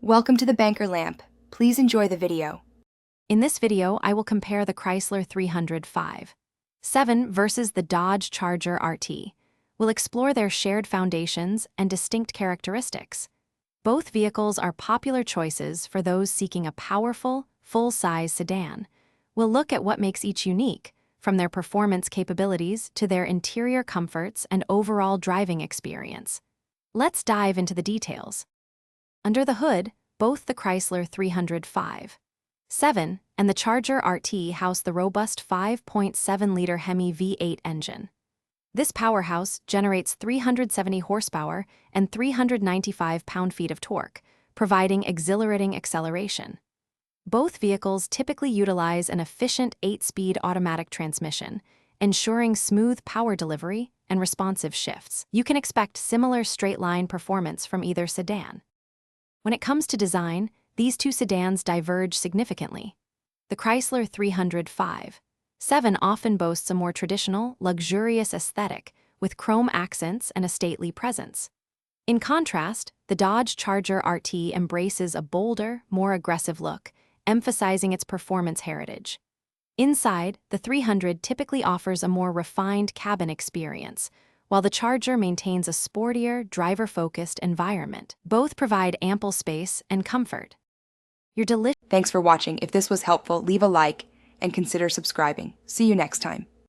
Welcome to the Banker Lamp. Please enjoy the video. In this video, I will compare the Chrysler 305/7 versus the Dodge Charger RT. We'll explore their shared foundations and distinct characteristics. Both vehicles are popular choices for those seeking a powerful, full-size sedan. We'll look at what makes each unique, from their performance capabilities to their interior comforts and overall driving experience. Let's dive into the details. Under the hood, both the Chrysler 305/7 and the Charger RT house the robust 5.7-liter Hemi V8 engine. This powerhouse generates 370 horsepower and 395 pound-feet of torque, providing exhilarating acceleration. Both vehicles typically utilize an efficient 8-speed automatic transmission, ensuring smooth power delivery and responsive shifts. You can expect similar straight-line performance from either sedan. When it comes to design, these two sedans diverge significantly. The Chrysler 305/7 often boasts a more traditional, luxurious aesthetic, with chrome accents and a stately presence. In contrast, the Dodge Charger RT embraces a bolder, more aggressive look, emphasizing its performance heritage. Inside, the 300 typically offers a more refined cabin experience, while the Charger maintains a sportier, driver-focused environment. Both provide ample space and comfort. Thanks for watching. If this was helpful, leave a like and consider subscribing. See you next time.